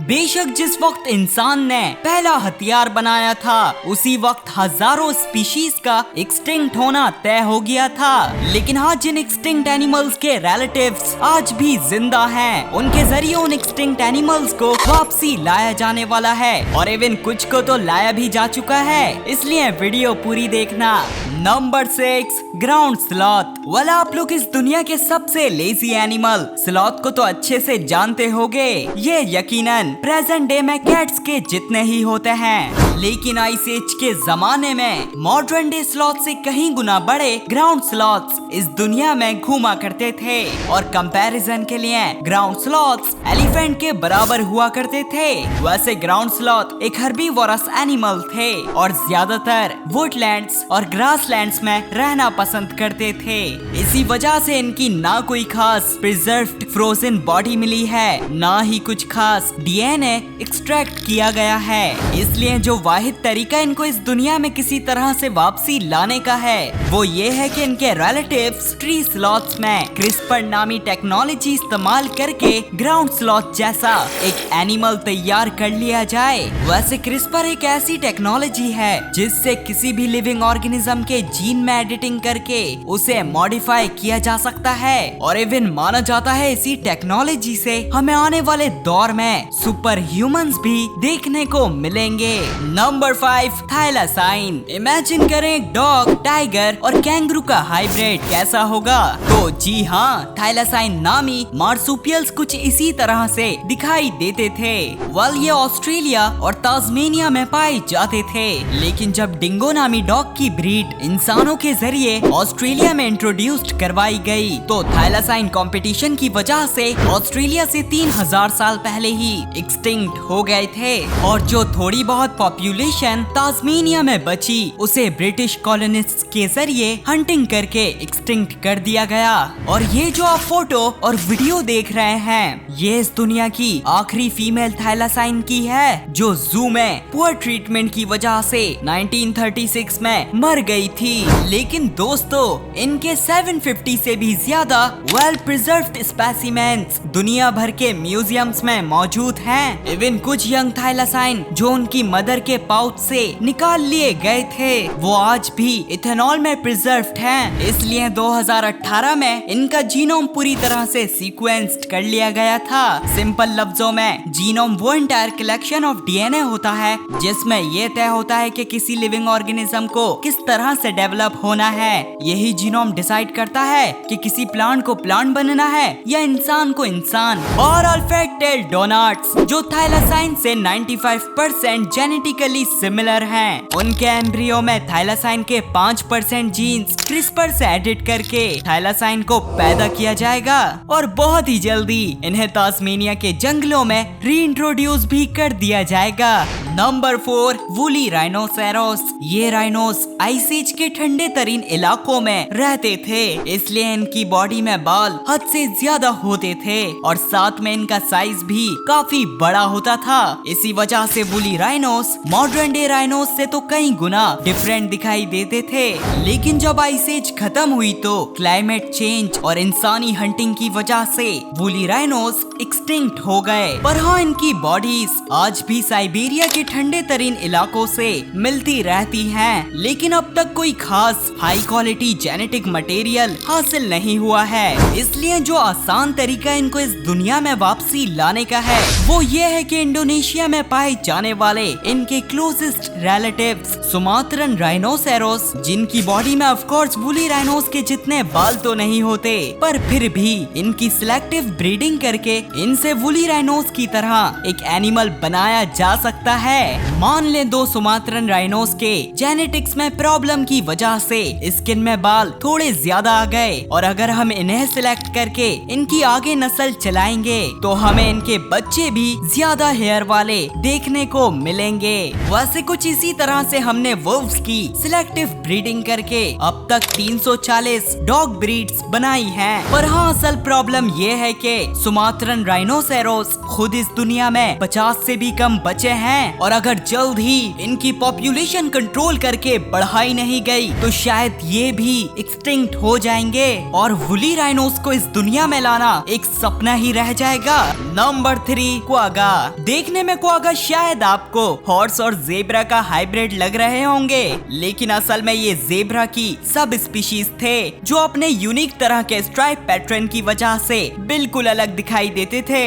बेशक जिस वक्त इंसान ने पहला हथियार बनाया था उसी वक्त हजारों स्पीशीज का एक्सटिंक्ट होना तय हो गया था, लेकिन आज जिन एक्सटिंक्ट एनिमल्स के रिलेटिव्स आज भी जिंदा हैं, उनके जरिए उन एक्सटिंक्ट एनिमल्स को वापसी लाया जाने वाला है और इवन कुछ को तो लाया भी जा चुका है, इसलिए वीडियो पूरी देखना। Number 6, ground sloth. वाला आप लोग इस दुनिया के सबसे लेजी एनिमल स्लॉथ को तो अच्छे से जानते होंगे। ये यकीनन प्रेजेंट डे में कैट्स के जितने ही होते हैं, लेकिन आइस एज के जमाने में मॉडर्न डे स्लॉथ से कहीं गुना बड़े ग्राउंड स्लॉथ्स इस दुनिया में घूमा करते थे और कंपैरिजन के लिए ग्राउंड स्लॉथ्स एलिफेंट के बराबर हुआ करते थे। वैसे ग्राउंड स्लॉथ एक हर्बीवोरस एनिमल थे और ज्यादातर वुडलैंड्स और ग्रासलैंड्स में रहना पसंद करते थे। इसी वजह से इनकी ना कोई खास प्रिजर्व्ड फ्रोजन बॉडी मिली है, ना ही कुछ खास डीएनए एक्सट्रैक्ट किया गया है। इसलिए जो वाहिद तरीका इनको इस दुनिया में किसी तरह से वापसी लाने का है वो ये है कि इनके रिलेटिव्स ट्री स्लॉथ्स में क्रिस्पर नामी टेक्नोलॉजी इस्तेमाल करके ग्राउंड स्लॉथ जैसा एक एनिमल तैयार कर लिया जाए। वैसे क्रिस्पर एक ऐसी टेक्नोलॉजी है जिससे किसी भी लिविंग ऑर्गेनिज्म के जीन में एडिटिंग करके उसे मॉडिफाई किया जा सकता है और इवन माना जाता है इसी टेक्नोलॉजी से हमें आने वाले दौर में सुपर ह्यूमंस भी देखने को मिलेंगे। नंबर 5, थाइलासाइन। इमेजिन करें एक डॉग, टाइगर और कैंगरू का हाइब्रिड कैसा होगा। तो जी हाँ, थाइलासाइन नामी मार्सुपियल्स कुछ इसी तरह से दिखाई देते थे। वाल ये ऑस्ट्रेलिया और तास्मेनिया में पाए जाते थे, लेकिन जब डिंगो नामी डॉग की ब्रीड इंसानों के जरिए ऑस्ट्रेलिया में इंट्रोड्यूस्ड करवाई गई तो थाइलासाइन कंपटीशन की वजह से ऑस्ट्रेलिया से 3000 साल पहले ही एक्सटिंक्ट हो गए थे और जो थोड़ी बहुत पॉपुलेशन तास्मेनिया में बची उसे ब्रिटिश कॉलोनिस्ट्स के जरिए हंटिंग करके एक्सटिंक्ट कर दिया गया। और ये जो आप फोटो और वीडियो देख रहे हैं ये इस दुनिया की आखिरी फीमेल थाइलासाइन की है जो जू में पुअर ट्रीटमेंट की वजह से 1936 में मर गई थी। लेकिन दोस्तों इनके 750 से भी ज्यादा वेल प्रिजर्व्ड स्पेसिमेंस दुनिया भर के म्यूजियम्स में मौजूद हैं। इवन कुछ यंग थाइलासाइन जो उनकी मदर के पाउच से निकाल लिए गए थे वो आज भी इथेनॉल में प्रिजर्व्ड हैं। इसलिए 2018 में इनका जीनोम पूरी तरह से सीक्वेंस्ड कर लिया गया था। सिंपल लफ्जों में जीनोम वो एंटायर कलेक्शन ऑफ डीएनए होता है जिसमें ये तय होता है कि किसी लिविंग ऑर्गेनिज्म को किस तरह से डेवलप होना है। यही जीनोम डिसाइड करता है कि किसी प्लांट को प्लांट बनना है या इंसान को इंसान। और अल्फेक्टेड डोनाट्स जो थाइलासाइन से 95% जेनेटिकली सिमिलर हैं, उनके एम्ब्रियो में थाइलासाइन के 5% जीन्स क्रिस्पर से एडिट करके थाइलासाइन को पैदा किया जाएगा और बहुत ही जल्दी इन्हें तास्मेनिया के जंगलों में रीइंट्रोड्यूस भी कर दिया जाएगा। Number 4, woolly rhinoceros. ये राइनोस आइस एज के ठंडे तरीन इलाकों में रहते थे, इसलिए इनकी बॉडी में बाल हद से ज्यादा होते थे और साथ में इनका साइज भी काफी बड़ा होता था। इसी वजह से woolly rhinos modern day rhinos से तो कई गुना डिफरेंट दिखाई देते थे। लेकिन जब आइस एज खत्म हुई तो क्लाइमेट चेंज और इंसानी हंटिंग की वजह से वूली राइनोस एक्सटिंक्ट हो गए। पर हाँ, इनकी बॉडीज आज भी साइबेरिया के ठंडे तरीन इलाकों से मिलती रहती हैं, लेकिन अब तक कोई खास हाई क्वालिटी जेनेटिक मटेरियल हासिल नहीं हुआ है। इसलिए जो आसान तरीका इनको इस दुनिया में वापसी लाने का है वो ये है कि इंडोनेशिया में पाए जाने वाले इनके क्लोजेस्ट रिलेटिव्स सुमात्रन राइनोसेरोस, जिनकी बॉडी में ऑफ कोर्स वूली राइनोस के जितने बाल तो नहीं होते पर फिर भी इनकी सिलेक्टिव ब्रीडिंग करके इनसे वूली राइनोस की तरह एक एनिमल बनाया जा सकता है। मान लें 2 सुमात्रन राइनोस के जेनेटिक्स में प्रॉब्लम की वजह से स्किन में बाल थोड़े ज्यादा आ गए और अगर हम इन्हें सिलेक्ट करके इनकी आगे नस्ल चलाएंगे तो हमें इनके बच्चे भी ज्यादा हेयर वाले देखने को मिलेंगे। वैसे कुछ इसी तरह से हमने वुल्व्स की सिलेक्टिव ब्रीडिंग करके अब तक 340 डॉग ब्रीड्स बनाई हैं। पर हाँ, असल प्रॉब्लम ये है कि सुमात्रन राइनोसेरोस खुद इस दुनिया में 50 से भी कम बचे हैं और अगर जल्द ही इनकी पॉपुलेशन कंट्रोल करके बढ़ाई नहीं गई तो शायद ये भी एक्सटिंक्ट हो जाएंगे और वुली राइनोस को इस दुनिया में लाना एक सपना ही रह जाएगा। Number 3, quagga. देखने में क्वागा शायद आपको हॉर्स और जेब्रा का हाइब्रिड लग रहे होंगे, लेकिन असल में ये जेब्रा की सब स्पीशीज थे जो अपने यूनिक तरह के स्ट्राइप पैटर्न की वजह से बिल्कुल अलग दिखाई देते थे।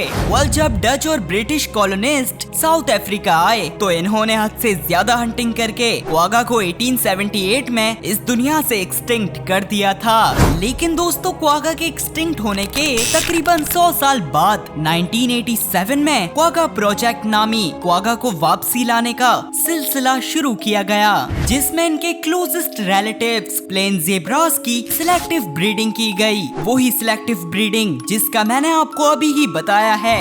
जब डच और ब्रिटिश कॉलोनिस्ट साउथ अफ्रीका आए तो इन्होंने हद से ज्यादा हंटिंग करके क्वागा को 1878 में इस दुनिया से एक्सटिंक्ट कर दिया था। लेकिन दोस्तों, क्वागा के एक्सटिंक्ट होने के तकरीबन 100 साल बाद 1987 में क्वागा प्रोजेक्ट नामी क्वागा को वापसी लाने का सिलसिला शुरू किया गया, जिसमें इनके क्लोजेस्ट रिलेटिव्स प्लेन ज़ेब्रास की सिलेक्टिव ब्रीडिंग की गई। वही सिलेक्टिव ब्रीडिंग जिसका मैंने आपको अभी ही बताया है।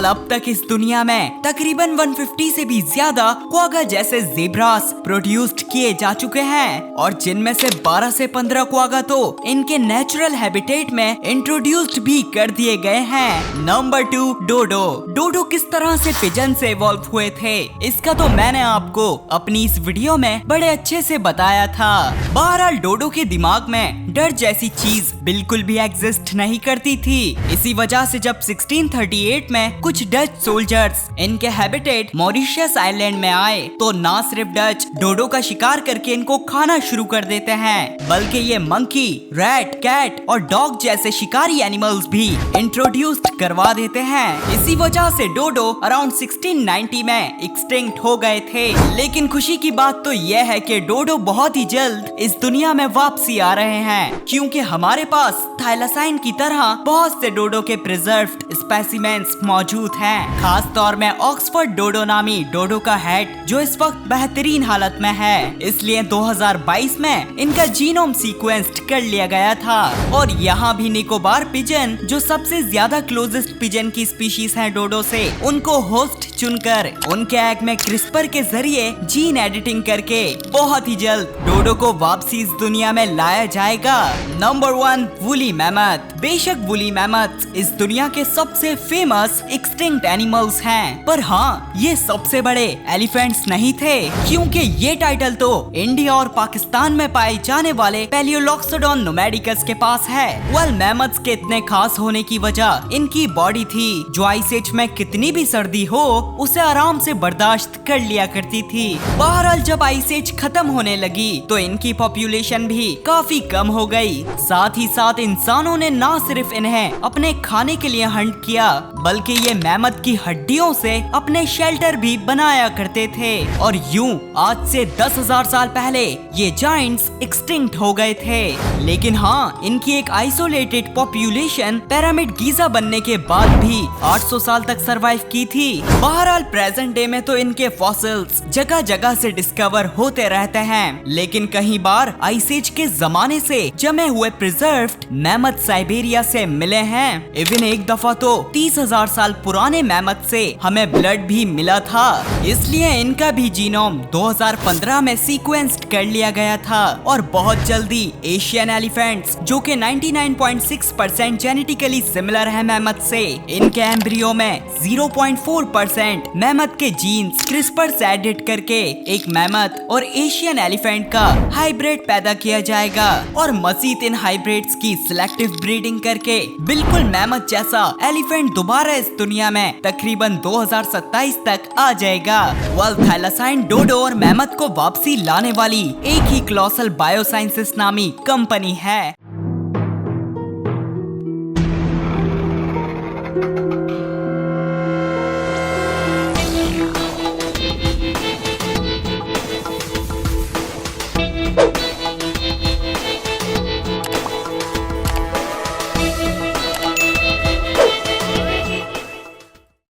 अब तक इस दुनिया में तकरीबन 150 से भी ज्यादा क्वागा जैसे ज़ेब्रास प्रोड्यूस्ड किए जा चुके हैं और जिनमें से 12 से 15 क्वागा तो इनके नेचुरल हैबिटेट में इंट्रोड्यूस्ड भी कर दिए गए हैं। नंबर 2, डोडो। डोडो किस तरह से पिजन से इवॉल्व हुए थे इसका तो मैंने आपको अपनी इस वीडियो में बड़े अच्छे से बताया था। बहरहाल डोडो के दिमाग में डर जैसी चीज बिल्कुल भी एग्जिस्ट नहीं करती थी। इसी वजह से जब 1638 में कुछ डच सोल्जर्स इनके हैबिटेट मॉरिशस आइलैंड में आए तो ना सिर्फ डच डोडो का शिकार करके इनको खाना शुरू कर देते हैं, बल्कि ये मंकी, रैट, कैट और डॉग जैसे शिकारी एनिमल्स भी इंट्रोड्यूस्ड करवा देते हैं। इसी वजह से डोडो अराउंड 1690 में एक्सटिंक्ट हो गए थे। लेकिन खुशी की बात तो यह है कि डोडो बहुत ही जल्द इस दुनिया में वापसी आ रहे हैं, क्योंकि हमारे पास थाइलासाइन की तरह बहुत से डोडो के प्रिजर्व्ड स्पेसिमेंस मौजूद हैं। खास तौर में ऑक्सफोर्ड डोडो नामी डोडो का हेड जो इस वक्त बेहतरीन हालत में है, इसलिए 2022 में इनका जीनोम सीक्वेंस्ड कर लिया गया था। और यहाँ भी निकोबार पिजन जो सबसे ज्यादा क्लोजेस्ट पिजन की स्पीशीज हैं डोडो से, उनको होस्ट चुनकर उनके एग में क्रिस्पर के जरिए जीन एडिटिंग करके बहुत ही जल्द डोडो को वापसी इस दुनिया में लाया जाएगा। Number 1, woolly mammoth. बेशक वुली मैमथ इस दुनिया के सबसे फेमस एक्सटिंक्ट एनिमल्स हैं, पर हाँ, ये सबसे बड़े एलिफेंट्स नहीं थे, क्योंकि ये टाइटल तो इंडिया और पाकिस्तान में पाए जाने वाले पैलियोलॉक्सोडोन नोमैडिकस के पास है। मैमथ्स के इतने खास होने की वजह इनकी बॉडी थी जो आइस एज में कितनी भी सर्दी हो उसे आराम से बर्दाश्त कर लिया करती थी। बहरहाल जब आइस एज खत्म होने लगी तो इनकी पॉपुलेशन भी काफी कम हो गई। साथ ही साथ इंसानों ने ना सिर्फ इन्हें अपने खाने के लिए हंट किया, बल्कि ये मैमथ की हड्डियों से अपने शेल्टर भी बनाया करते थे। और यूं आज से 10,000 साल पहले ये जायंट्स एक्सटिंक्ट हो गए थे। लेकिन हाँ, इनकी एक आइसोलेटेड पॉपुलेशन पिरामिड गीजा बनने के बाद भी 800 साल तक सरवाइव की थी। बहरहाल प्रेजेंट डे में तो इनके फॉसिल्स जगह जगह से डिस्कवर होते रहते हैं, लेकिन कई बार आइस एज के जमाने से जमे हुए प्रिजर्व्ड मैमथ साइबेरिया से मिले हैं। इवन एक दफा तो 30,000 साल पुराने मैमथ से हमें ब्लड भी मिला था, इसलिए इनका भी जीनोम 2015 में सीक्वेंस्ड कर लिया गया था। और बहुत जल्दी एशियन एलिफेंट्स जो कि 99.6% जेनेटिकली सिमिलर है मैमथ से, इनके एम्ब्रियो में 0.4% मैमथ के जीन्स क्रिस्पर से एडिट करके एक मैमथ और एशियन एलिफेंट का हाइब्रिड पैदा किया जाएगा और मजीद इन हाइब्रिड्स की सिलेक्टिव ब्रीडिंग करके बिल्कुल मैमथ जैसा एलिफेंट दोबारा इस दुनिया में तकरीबन 2027 तक आ जाएगा। थाइलासाइन डोडो और मैमथ को वापसी लाने वाली एक ही क्लोसल बायोसाइंसेस नामी कंपनी है।